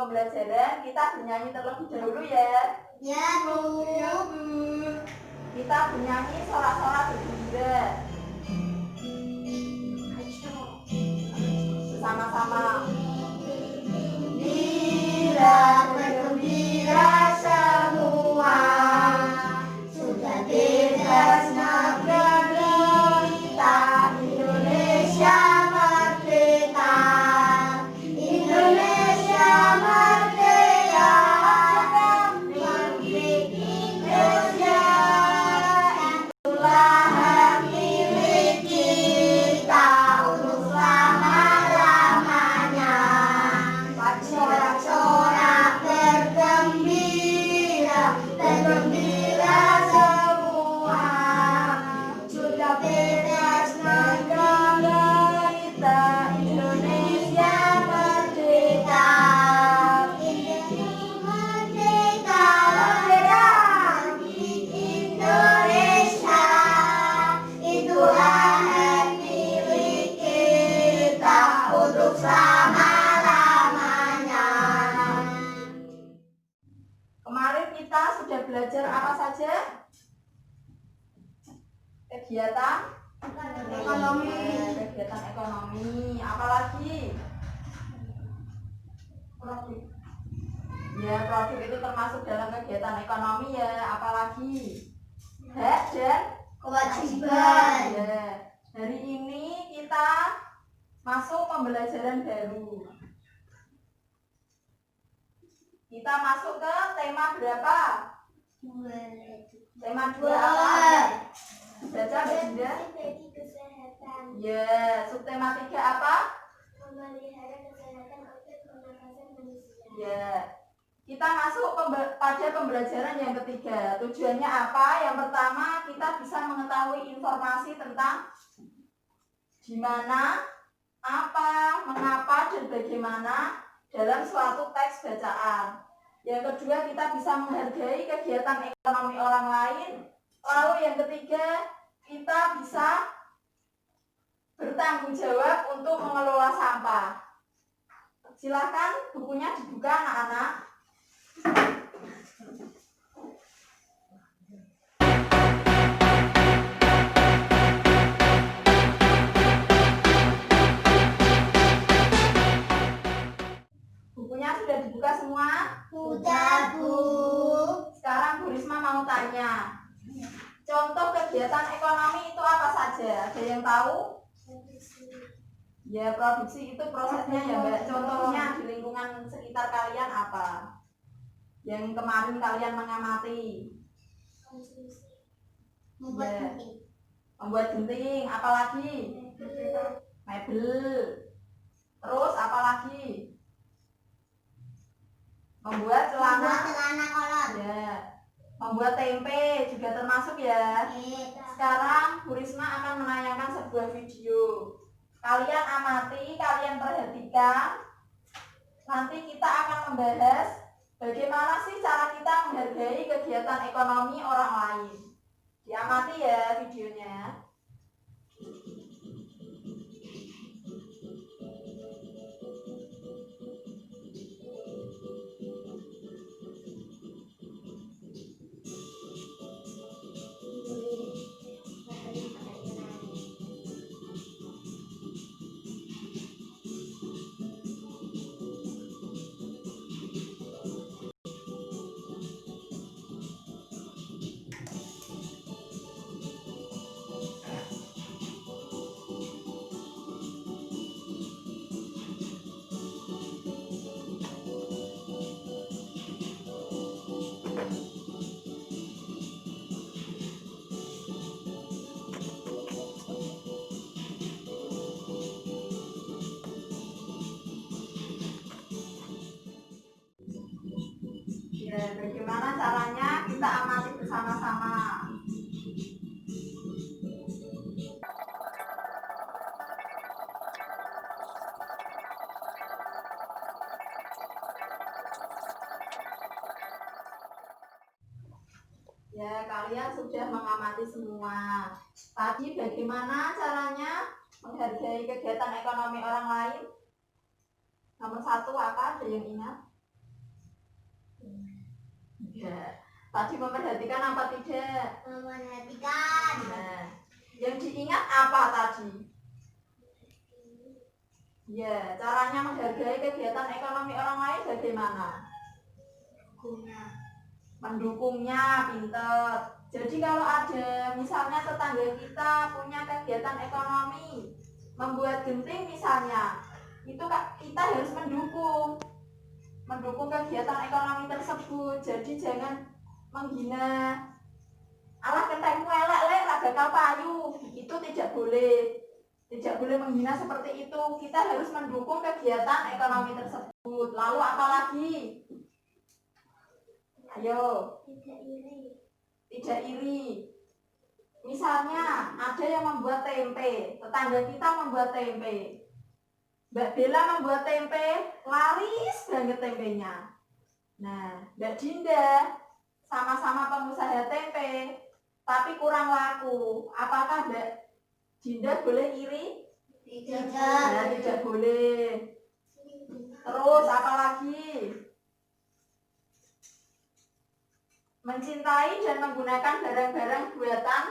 pembelajaran, kita bernyanyi terlebih dahulu ya. Ya, Bu. Ya, Bu. Kita bernyanyi sorak-sorak bergembira. Bersama-sama. Gembira, bergembira semua, sudah bebas negeri kita, Indonesia merdeka. Indonesia merdeka, Republik Indonesia, itulah hak milik kita untuk selama-lamanya. Sorak-sorak bergembira, bergembira semua, sudah bebas negara kita, Indonesia merdeka. Merdeka, merdeka, Indonesia, itulah hak milik kita untuk selama-lamanya. Kemarin kita sudah belajar apa saja? Kegiatan Ekonomi. Kegiatan ekonomi. Apalagi? Produk. Ya, produk itu termasuk dalam kegiatan ekonomi ya. Apalagi? Hak dan Kewajiban. ya. Hari ini kita masuk pembelajaran baru. Kita masuk ke tema berapa? Tema 2 apa? Baca Bunda. Kesehatan. Ya, subtema 3 apa? Memelihara kesehatan untuk pernafasan manusia. Ya. Kita masuk pada pembelajaran yang ketiga. Tujuannya apa? Yang pertama, kita bisa mengetahui informasi tentang di mana, apa, mengapa, dan bagaimana dalam suatu teks bacaan. Yang kedua, kita bisa menghargai kegiatan ekonomi orang lain. Lalu yang ketiga, kita bisa bertanggung jawab untuk mengelola sampah. Silakan bukunya dibuka anak-anak. Bukunya sudah dibuka semua? Sudah, Bu. Sekarang Bu Risma mau tanya. Contoh kegiatan ekonomi itu apa saja? Ada yang tahu? Ya, produksi itu prosesnya ya, Mbak. Contohnya di lingkungan sekitar kalian apa? Yang kemarin kalian mengamati. Membuat Ya. penting. Membuat genting, apalagi? Mebel. Terus apalagi? Membuat celana. Membuat celana kolor. Ya. Membuat tempe juga termasuk ya. Sekarang Bu Risma akan menayangkan sebuah video. Kalian amati, kalian perhatikan. Nanti kita akan membahas bagaimana sih cara kita menghargai kegiatan ekonomi orang lain. Diamati ya videonya. Ya, bagaimana caranya kita amati bersama-sama. Ya, kalian sudah mengamati semua. Tadi bagaimana caranya menghargai kegiatan ekonomi orang lain? Nomor 1 apa? Ada yang ingat? Ya. Tadi memperhatikan apa tidak? Memperhatikan. Nah, yang diingat apa tadi? Ya, caranya menghargai kegiatan ekonomi orang lain bagaimana? Mendukungnya, pinter. Jadi kalau ada misalnya tetangga kita punya kegiatan ekonomi, membuat genting misalnya, itu kita harus mendukung kegiatan ekonomi tersebut. Jadi jangan menghina. Alah kentengmu elek lek ra bakal payu. Itu tidak boleh. Tidak boleh menghina seperti itu. Kita harus mendukung kegiatan ekonomi tersebut. Lalu apa lagi? Ayo. Tidak iri. Tidak iri. Misalnya ada yang membuat tempe, tetangga kita membuat tempe. Mbak Bella membuat tempe, laris banget tempenya. Nah, Mbak Dinda sama-sama pengusaha tempe, tapi kurang laku. Apakah Mbak Dinda boleh iri? Tidak. Nah, tidak boleh. Terus apa lagi? Mencintai dan menggunakan barang-barang buatan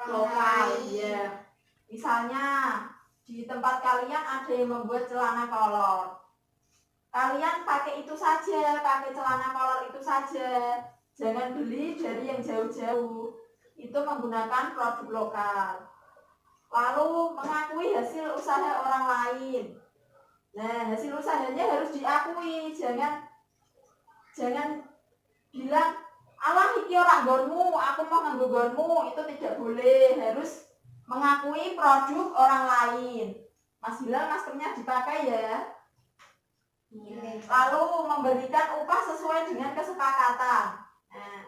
lokal. Ya. Misalnya di tempat kalian ada yang membuat celana kolor. Kalian pakai itu saja, pakai celana kolor itu saja. Jangan beli dari yang jauh-jauh. Itu menggunakan produk lokal. Lalu mengakui hasil usaha orang lain. Nah, hasil usahanya harus diakui. Jangan bilang, alah iki ora nggonmu, aku mau nganggo nggonmu. Itu tidak boleh. Harus mengakui produk orang lain. Mas Hilal, maskernya dipakai ya. Lalu memberikan upah sesuai dengan kesepakatan. Nah,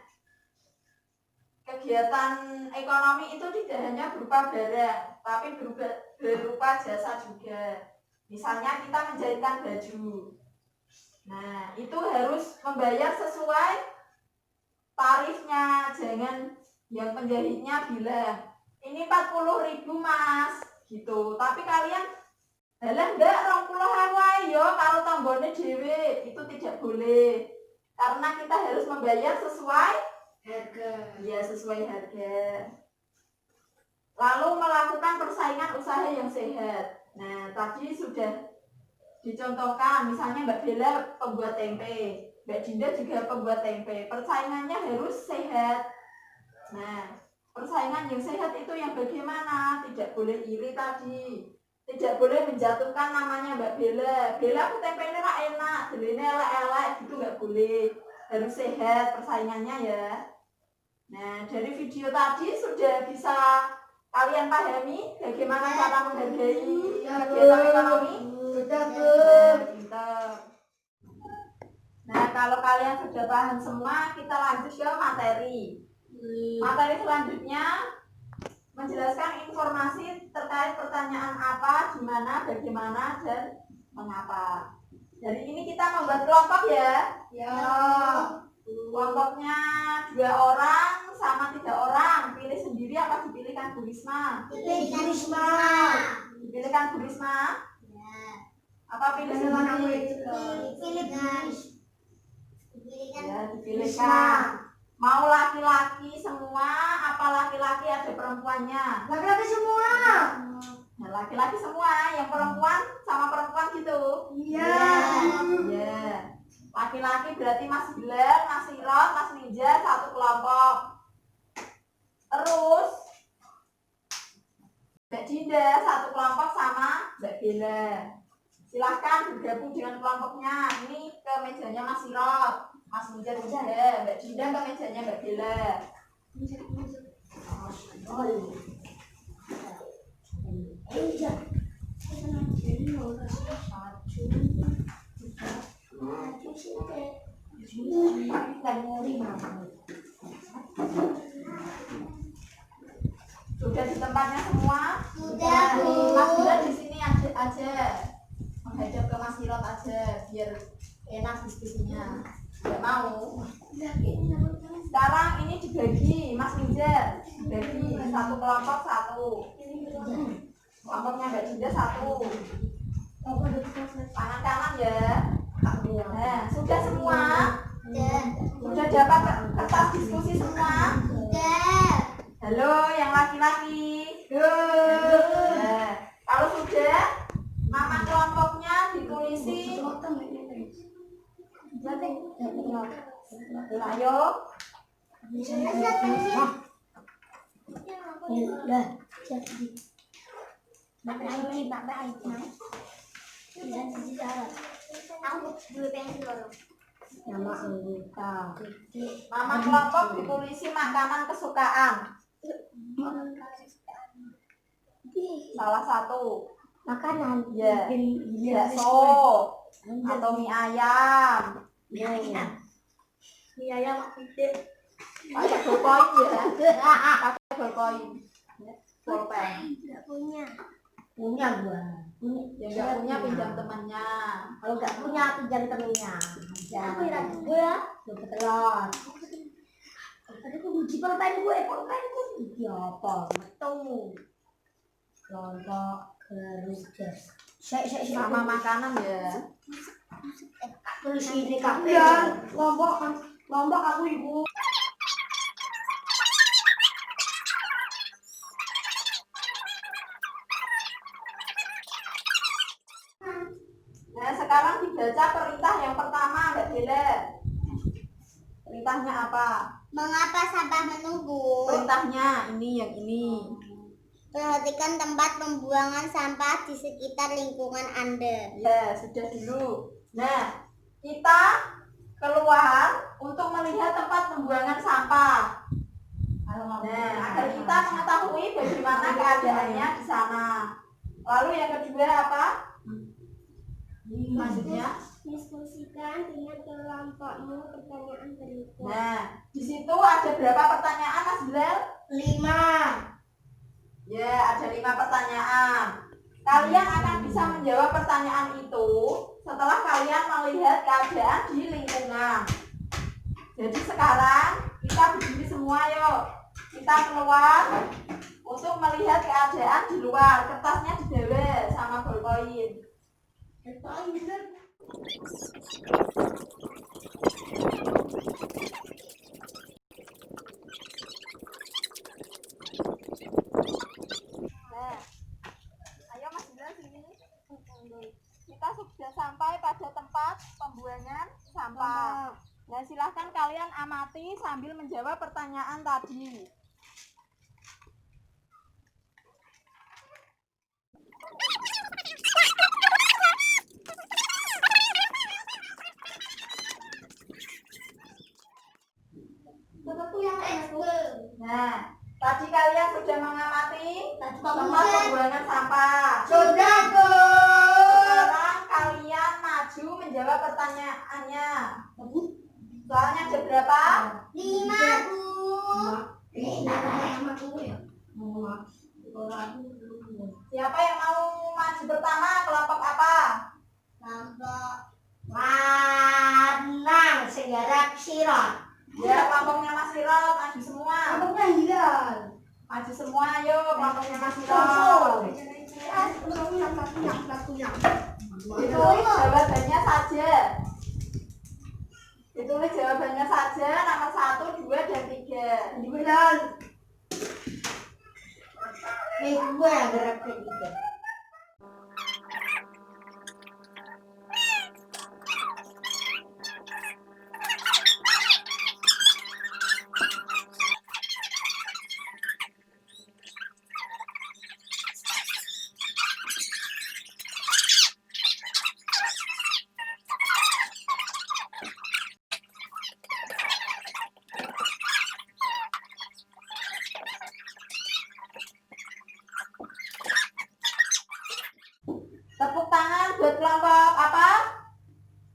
kegiatan ekonomi itu tidak hanya berupa barang, tapi berupa jasa juga. Misalnya kita menjahitkan baju. Nah, itu harus membayar sesuai tarifnya. Jangan yang penjahitnya bilang, ini 40.000 mas, gitu. Tapi kalian, halah ndak 20.000 wae yo karo tanggane dhewe. Itu tidak boleh. Karena kita harus membayar sesuai Harga. ya, sesuai harga. Lalu melakukan persaingan usaha yang sehat. Nah, tadi sudah dicontohkan, misalnya Mbak Bella pembuat tempe, Mbak Dinda juga pembuat tempe. Persaingannya harus sehat. Nah, persaingan yang sehat itu yang bagaimana? Tidak boleh iri tadi. Tidak boleh menjatuhkan namanya Mbak Bella. Bella aku tempenya ra enak, deline elek-elek, gitu nggak boleh. Harus sehat persaingannya ya. Nah, dari video tadi sudah bisa kalian pahami bagaimana cara menghargai kegiatan ekonomi? Pintar. Nah, kalau kalian sudah paham semua, kita lanjut ke materi. Materi selanjutnya menjelaskan informasi terkait pertanyaan apa, di mana, bagaimana, dan mengapa. Dari ini kita membuat kelompok ya. Ya. Kelompoknya 2 orang sama 3 orang. Pilih sendiri apa dipilihkan Bu Risma? Pilihkan Risma. Dipilihkan Bu Risma? Ya. Apa pilih sendiri? Pilihkan. Ya, dipilihkan. Mau laki-laki semua, apa laki-laki ada perempuannya? Laki-laki semua. Nah, laki-laki semua, yang perempuan sama perempuan gitu. Iya. Ya. Laki-laki berarti Mas Hilal, Mas Sirot, Mas Ninja satu kelompok. Terus Mbak Dinda satu kelompok sama Mbak Bella. Silahkan bergabung dengan kelompoknya. Ini ke mejanya Mas Sirot, Mas Ninja juga, Mbak Dinda ke mejanya Mbak Bella. Oh, iya. Sudah di tempatnya semua? Sudah, Bu. Mas Hilal di sini aja. Menghadap ke Mas Hilal aja biar enak diskusinya. Enggak mau. Sekarang ini dibagi, Mas Ninja. Dibagi satu kelompok satu. Kelompoknya Mbak Dinda satu. Tangan kanan ya. Nah, sudah semua? Sudah dapat kertas diskusi semua? Sudah. Halo, yang laki-laki. Nah, kalau sudah, nama kelompoknya ditulisi. Ayo. Nama kelompok ditulisi makanan kesukaan. Salah satu. Makanan. Ya, bakso atau mie ayam. Mie ayam Pakai bolpoin ya. Pakai bolpoin. Bolpen. Tidak punya. Punya gua. Yang nggak punya pinjam temannya. Kalau nggak punya pinjam temennya. Aku yang juga. Tuh telur. Tadi aku uji pulpen gue iya apa? Metu. Lontong kerucut. Sama makanan ya. Tulis ini kafe. Lombok aku ibu. Nah, sekarang dibaca perintah yang pertama, Mbak Bella. Perintahnya apa? Mengapa sampah menumpuk? Perintahnya ini yang ini. Perhatikan tempat pembuangan sampah di sekitar lingkungan Anda. Ya, sudah dulu. Nah, kita keluar untuk melihat tempat pembuangan sampah. Nah, agar kita mengetahui bagaimana keadaannya di sana. Lalu yang kedua apa? Maksudnya? Diskusikan dengan kelompokmu pertanyaan berikut. Nah, di situ ada berapa pertanyaan, Mas Bilal? 5. Ya, ada 5 pertanyaan. Kalian akan bisa menjawab pertanyaan itu setelah kalian melihat keadaan di lingkungan. Jadi sekarang kita berdiri semua yuk. Kita keluar untuk melihat keadaan di luar. Kertasnya dibawa sama bolpoin. Nah, ayo Mas Bilal sini. Kita sudah sampai pada tempat pembuangan sampah. Nah, silahkan kalian amati sambil menjawab pertanyaan tadi. Nah, tadi kalian sudah mengamati tempat pembuangan sampah. Sudah, Bu. Sekarang kalian maju menjawab pertanyaannya. Soalnya ada berapa? 5, Bu. Siapa yang mau maju pertama? Kelompok apa? Kelompok Lanang sejarah sirot. Ya, kelompoknya Mas Sirot, maju semua. Hilang. Maju semua, ayo kelompoknya Mas Sirot. Ditulis jawabannya saja. Ditulis jawabannya saja, nomor 1, 2, dan 3. Benar. Nih gue yang gerak ketiga. Tepuk tangan buat kelompok apa?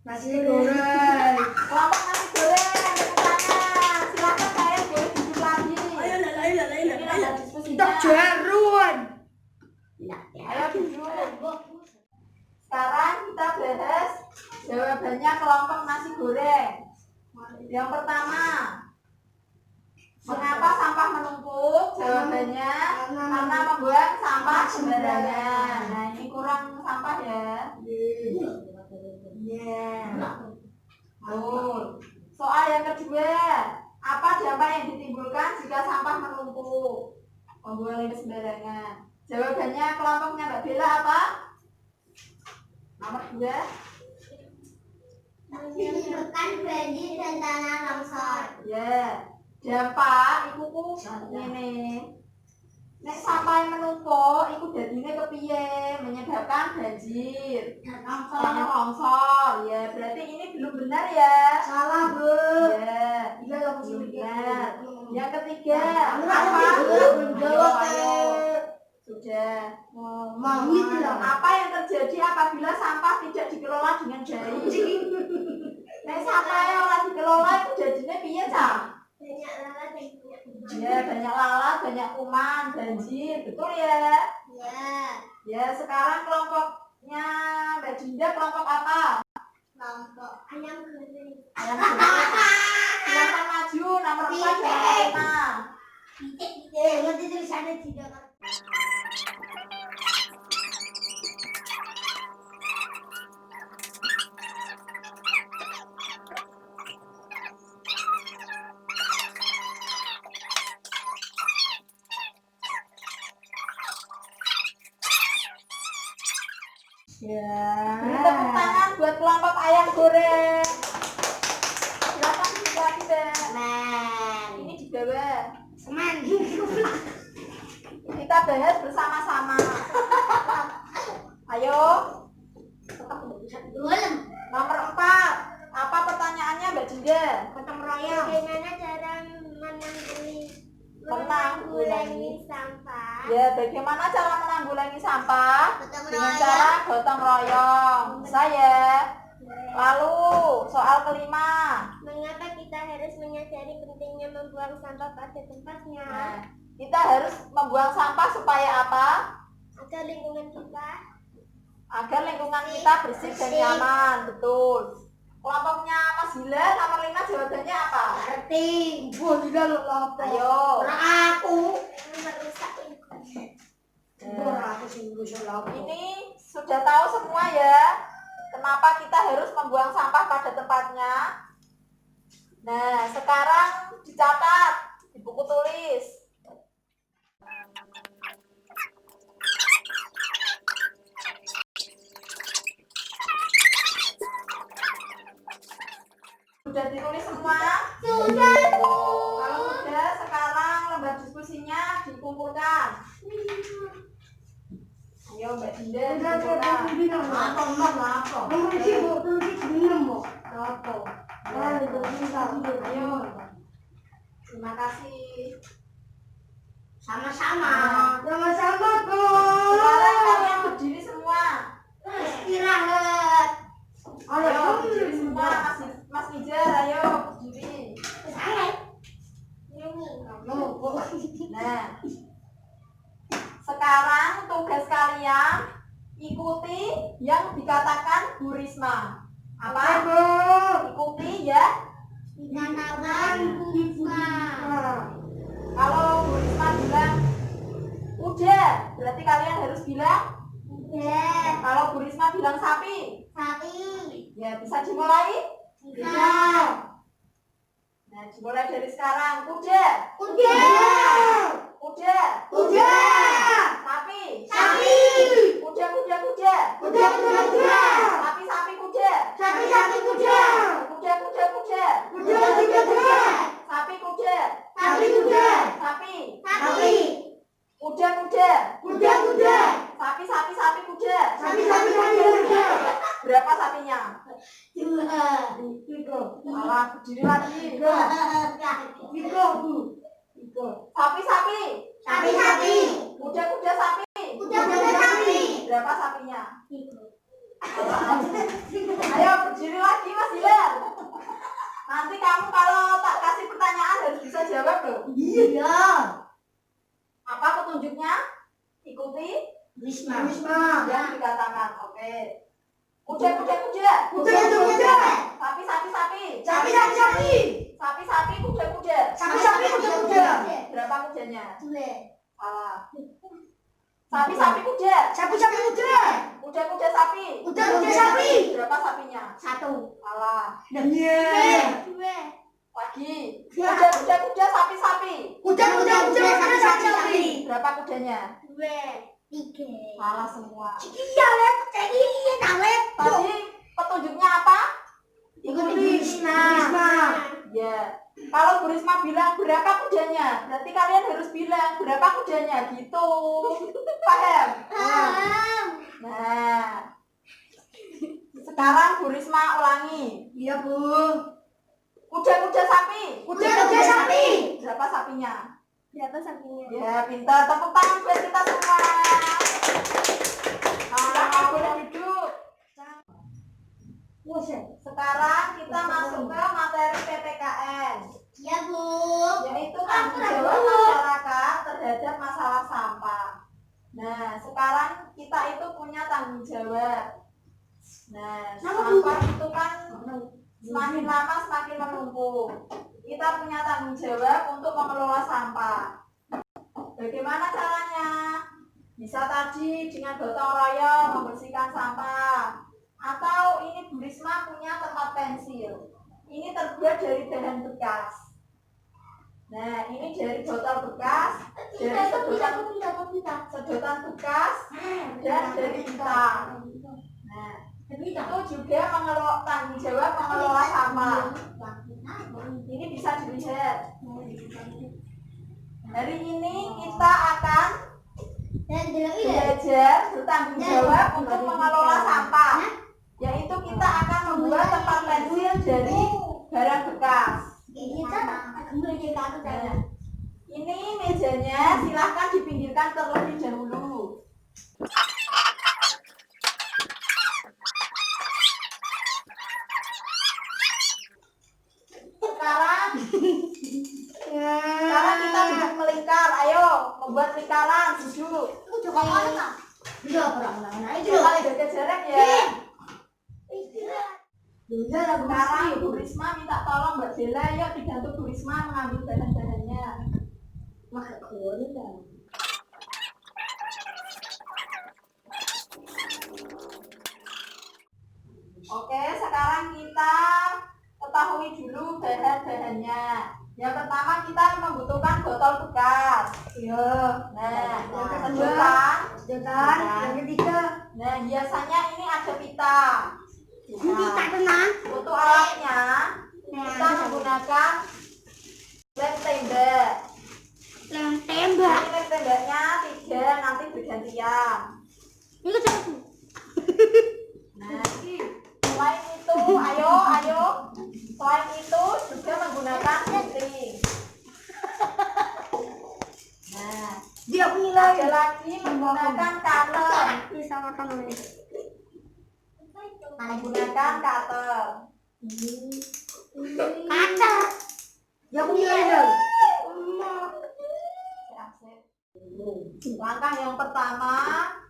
Nasi goreng. Kelompok nasi goreng, tepuk tangan. Silakan kalian boleh duduk lagi. Ini lomba diskusinya. Jarun. Ayo duduk. Sekarang kita bahas jawabannya kelompok nasi goreng. Yang pertama, mengapa sampah menumpuk? Jawabannya karena membuang sampah sembarangan. Nah, ini kurang sampah ya. Tuh. Soal yang kedua, Nomor 2. Menyebabkan banjir dan tanah longsor. Ya. Dampak iku ku ngene. Nek sampah menumpuk iku dadine kepiye? Menyebabkan banjir. Tanah longsor. Ya, berarti ini belum benar ya. Salah, Bu. Ya. Iya, kamu sih Benar. Yang ketiga, Belum apa? jawab, Ayo. Sudah. Mau itu lah. Apa yang terjadi apabila sampah tidak dikelola dengan baik? Nek sampah yang ora dikelola itu jadinya piye, Cak? Banyak lalat dan banyak kuman. Ya, banyak lalat, banyak kuman, banjir, betul ya? Ya, Ya, sekarang kelompoknya Mbak Dinda kelompok apa? kelompok ayam goreng. Ayam goreng. Silakan maju, nomor 4 dan 5. Titik. Nanti tulisannya tidak. Ya. Beri tepuk tangan buat kelompok ayam goreng. Silakan duduk lagi, Mbak. Man. Ini di bawah. Seman. Kita bahas bersama-sama. Ayo. Golem. Nomor 4. Apa pertanyaannya, Mbak Dinda? Gotong royong. Bagaimana cara menanggulangi sampah? Ya, bagaimana cara menanggulangi sampah? Gotong Dengan royong. cara gotong royong. Bisa ya? Lalu, soal kelima. Mengapa kita harus menyadari pentingnya membuang sampah pada tempatnya Nah, kita harus membuang sampah supaya apa? agar lingkungan kita Agar lingkungan kita bersih dan nyaman. Betul. Kelompoknya Mas Hila, nomor 5 jawabannya apa? Ngerti. Bu juga lo lapor. Ayo. Orang aku. merusak lingkungan? Orang aku sih bisa lapor. Ini sudah tahu semua ya. Kenapa kita harus membuang sampah pada tempatnya? Nah, sekarang dicatat di buku tulis. Sudah ditulis semua? Sudah, Bu. Kalau sudah, sekarang lembar diskusinya dikumpulkan. Ayo Mbak Dinda dikumpulkan. Nomor sih, Bu. Tulis bener, Bu. Lapor. Ayo. Terima kasih. Sama-sama. Sama-sama, Bu. Sekarang kalian berdiri semua. Istirahat. Ayo berdiri semua. Mas Nijar, ayo berdiri. Nah, sekarang tugas kalian ikuti yang dikatakan Bu Risma. Apa? Ikuti ya. Dikatakan Risma. Kalau Bu Risma bilang udah, berarti kalian harus bilang. Udah. Kalau Bu Risma bilang sapi, Sapi. ya bisa dimulai. Bisa. Nah, dimulai dari sekarang. Kuda. Udah. Kuda. Udah. Sapi. Sapi. Kuda, kuda, kuda. Udah, udah, udah. Sapi, sapi, kuda. Sapi, sapi, kuda. Kuda, kuda, kuda. Kuda, kuda, kuda. Sapi, kuda. Sapi, kuda. Sapi. Sapi. Kuda, kuda. Kuda, kuda. Sapi, sapi, sapi, kuda. Sapi, sapi, sapi, kuda. Berapa sapinya? Tiga. Malah berdiri lagi. Tiga, Bu. Tiga. Sapi, sapi. Sapi, sapi. Kuda, kuda, sapi. Kuda, kuda, sapi. Berapa sapinya? Ayo berdiri lagi Mas Dilan. Nanti kamu kalau tak kasih pertanyaan harus bisa jawab loh. Iya. Apa petunjuknya? Ikuti Risma. Risma. yang dikatakan. Oke. Kuda, kuda, kuda. Kuda, kuda, kuda. Sapi, sapi, sapi. Sapi, sapi, sapi. Sapi, sapi, kuda, kuda. Sapi, sapi, kuda, kuda. Berapa kudanya? Dua. Salah. Sapi, sapi, kuda. Sapi, sapi, kuda. Kuda, kuda, sapi. Kuda, kuda, sapi. Berapa sapinya? Satu. Salah. Iya. Dua. Lagi. Kuda, kuda, kuda, sapi, sapi. Kuda, kuda, kuda, sapi, sapi, sapi. Berapa kudanya? Dua. Tiga. Salah semua. Iya, Lep. Iya, Lep. Kalau Bu Risma bilang berapa kudanya, berarti kalian harus bilang berapa kudanya gitu. Paham? Nah, sekarang Bu Risma ulangi. Iya, Bu. Kuda-kuda sapi. Kuda-kuda sapi. Berapa sapinya? Berapa sapinya? Ya, pintar. Tepuk tangan buat kita semua. Silakan boleh duduk. Sekarang kita masuk ke materi PPKN, Ya, Bu. yaitu tanggung jawab masyarakat terhadap masalah sampah. Nah, sekarang kita itu punya tanggung jawab. Nah, sampah itu kan semakin lama semakin menumpuk. Kita punya tanggung jawab untuk mengelola sampah. Bagaimana caranya? Bisa tadi dengan gotong royong membersihkan sampah. Atau ini Bu Risma punya tempat pensil. Ini terbuat dari bahan bekas. Nah, ini dari botol bekas, dari sedotan bekas, dan dari pita. Nah, itu juga tanggung jawab mengelola sampah. Ini bisa dilihat. Hari ini kita akan belajar bertanggung jawab untuk mengelola sampah, yaitu kita akan membuat tempat pensil dari barang bekas. Nah, ini mejanya silahkan dipinggirkan terlebih dahulu. Sekarang kita duduk melingkar. Ayo membuat lingkaran, duduk. Jangan jaga jarak ya. Sekarang Bu Risma minta tolong Mbak Bella, yuk dibantu Bu Risma mengambil bahan-bahannya. Oke, sekarang kita ketahui dulu bahan-bahannya. Yang pertama kita membutuhkan botol bekas. Iya. Nah, Yang sedotan. Yang ketiga. Nah, biasanya ini ada pita. Kita tenang. Untuk alatnya kita menggunakan lem tembak. Lem tembak. Ini lem tembaknya 3, nanti bergantian. Ini coba. Nah, selain itu, ayo. Selain itu juga menggunakan gunting. Nah, Dia penilai. ada lagi menggunakan cutter. Bisa makan ini. Menggunakan cutter. Kaca. Dia penilai dong. Langkah yang pertama,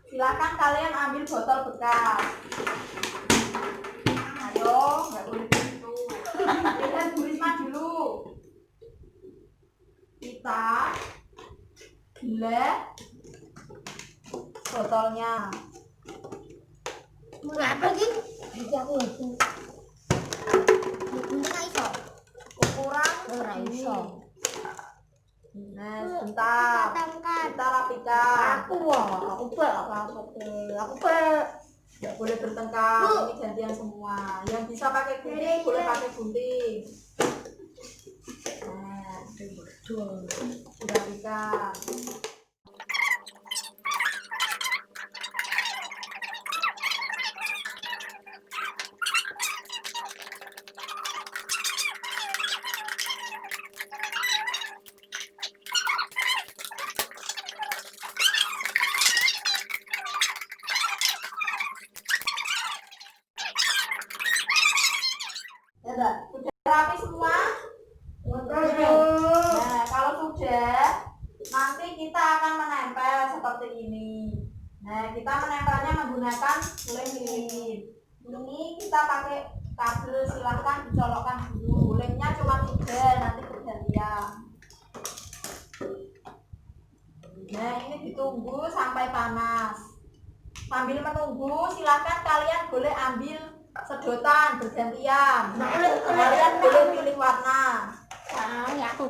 silakan kalian ambil botol bekas. Ayo, nggak boleh begitu. Lihat Bu Risma dulu. Kita gula botolnya. Berapa sih? Ukuran segini. Nah, sebentar. Kita rapikan. Nggak boleh bertengkar. Ini gantian semua. Yang bisa pakai gunting boleh pakai gunting. Nah, dirapikan. Sudah rapi semua? Nah, kalau sudah, nanti kita akan menempel seperti ini. Nah, kita menempelnya menggunakan lem lilin. Ini kita pakai kabel, silahkan dicolokkan dulu. Lemnya cuma 3, nanti bergantian. Nah, ini ditunggu sampai panas. Sambil menunggu, silahkan kalian boleh ambil sedotan bergantian. Kalian boleh pilih warna.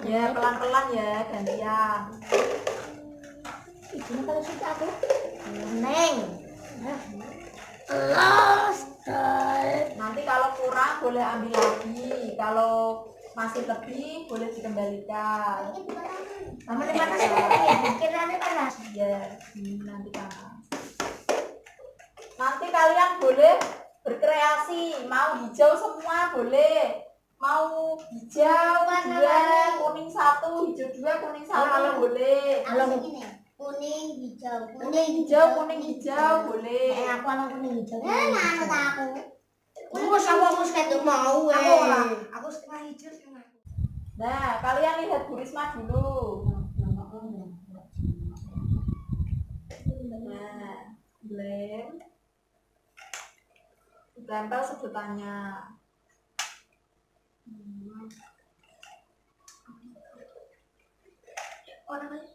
Ya, pelan-pelan ya, gantian. Nanti kalau kurang boleh ambil lagi. Kalau masih lebih boleh dikembalikan. Sama di mana sih? Pikirannya panas. Ya, nanti panas. Nanti kalian boleh berkreasi, mau hijau semua boleh, mau hijau dua, kuning satu, hijau dua, kuning satu boleh. Kalau begini, kuning, hijau, Kuning hijau boleh. Aku anak kuning hijau. Mana aku? Aku sama aku sekali mau. Aku setengah hijau setengah. Nah, kalian lihat Bu Risma dulu. Nah, blend, tempel sedotannya.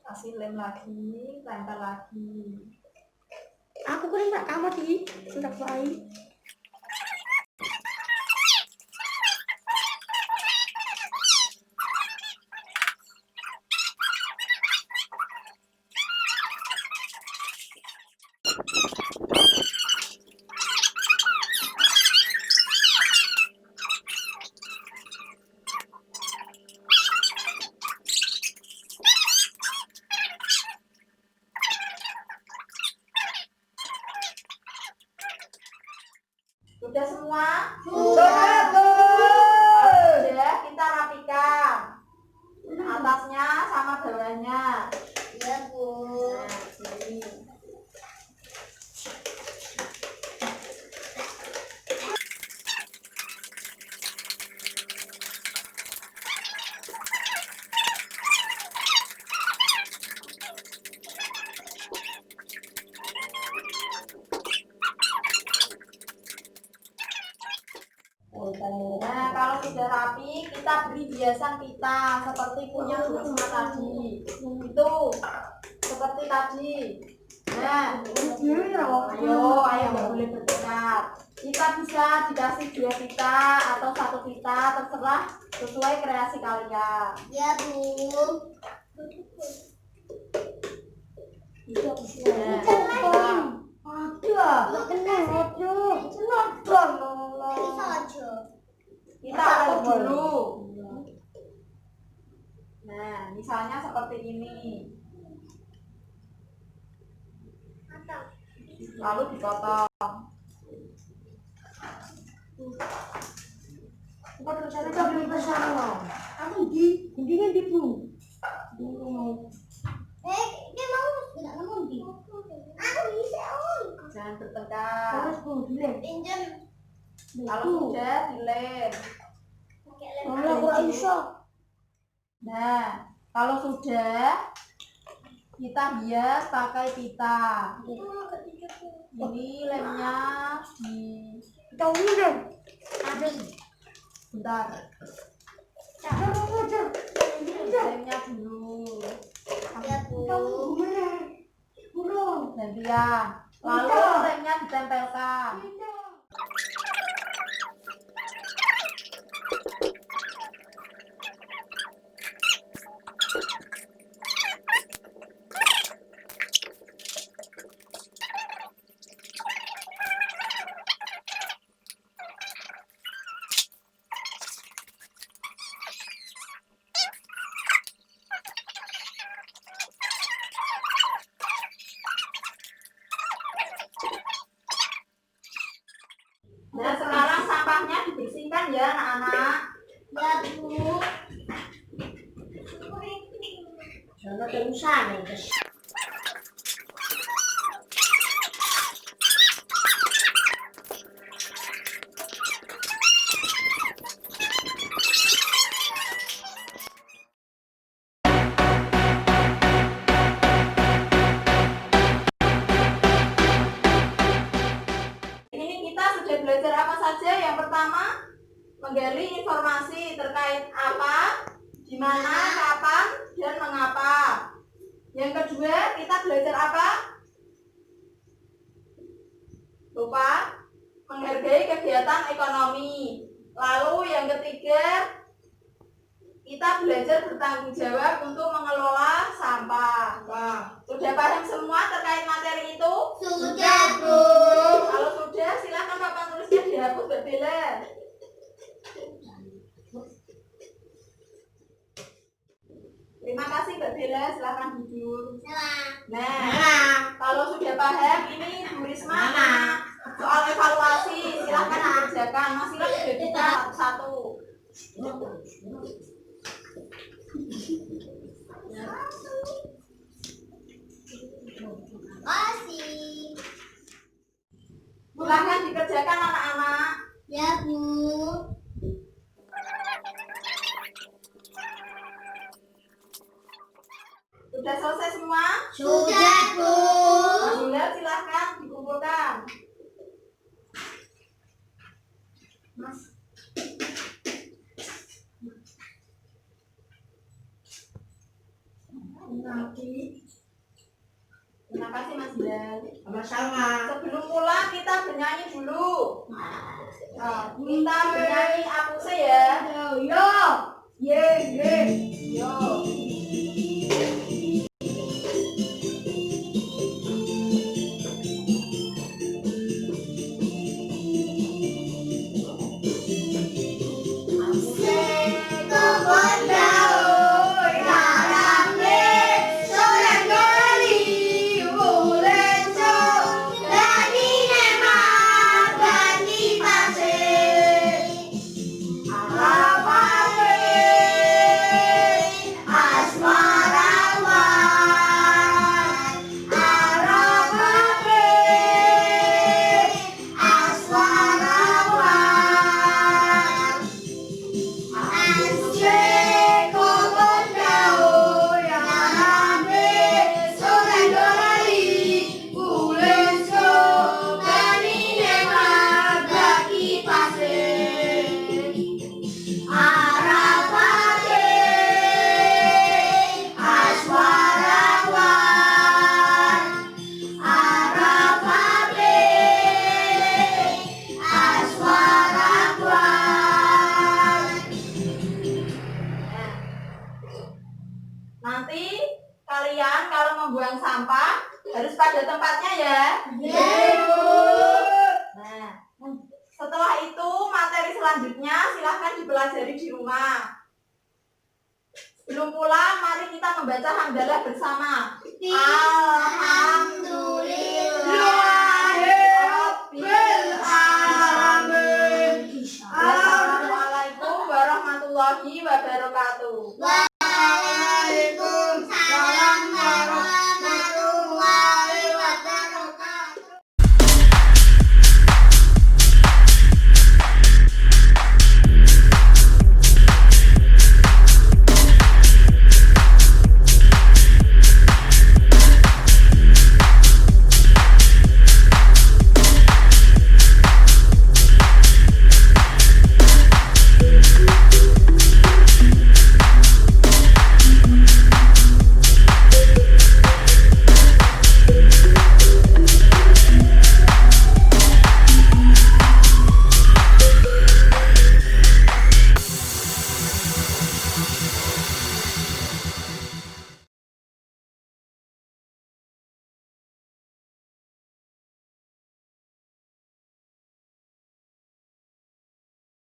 Kasih lem lagi, tempel lagi. Aku kuning tak kamu di sudah baik. Sudah semua? Sudah, Bu. Sudah, kita rapikan. Atasnya sama bawahnya. Iya, Bu. Nah, sini. Nah, kalau sudah rapi, kita beri hiasan pita seperti punya Bu Risma tadi. Itu seperti tadi. Nah, ayo nggak boleh berdekat. Kita bisa dikasih 2 pita atau 1 pita, terserah sesuai kreasi kalian. Iya, Bu. Bisa aja. Kita atur dulu. Nah, misalnya seperti ini. Lalu dipotong. Dia mau nggak nemu di? Aku bisa, Om. Jangan bertengkar. Pinjam. Kalau sudah dilem. Pakai lem. Nah, kalau sudah kita hias pakai pita. Ini lemnya di bentar. Lemnya dulu. Iya, Bu. Gantian. Lalu lemnya ditempelkan. Nah, sekarang sampahnya dibersihkan ya anak-anak. Ya, Bu. Jangan terusan ya, guys. Ini kita sudah belajar apa saja? Yang pertama, menggali informasi terkait apa, di mana, kapan, dan mengapa. Yang kedua, kita belajar apa? Lupa, menghargai kegiatan ekonomi. Lalu yang ketiga, kita belajar bertanggung jawab untuk mengelola sampah. Sudah paham semua terkait materi itu? Sudah, Bu. Kalau sudah, silakan papan tulisnya dihapus, Mbak Bella. Bella, silahkan duduk. Salah. Nah, kalau sudah paham, ini Bu Risma soal evaluasi, silahkan dikerjakan. Masih sudah kita satu-satu. Kasih. Silahkan dikerjakan anak-anak. Ya, Bu. Sudah selesai semua? Sudah, Bu. Sudah, silahkan dikumpulkan. Mas. Terima kasih Mas Bilal. Sama-sama. Sebelum pulang kita bernyanyi dulu. Kita bernyanyi Akuse ya. Yo. Ye, ye. Yo. Nanti kalian kalau membuang sampah harus pada tempatnya ya. Nah, setelah itu materi selanjutnya silahkan dipelajari di rumah. Sebelum pulang, mari kita membaca hamdalah bersama. Alhamdulillahirabbil alamin. Assalamualaikum warahmatullahi wabarakatuh.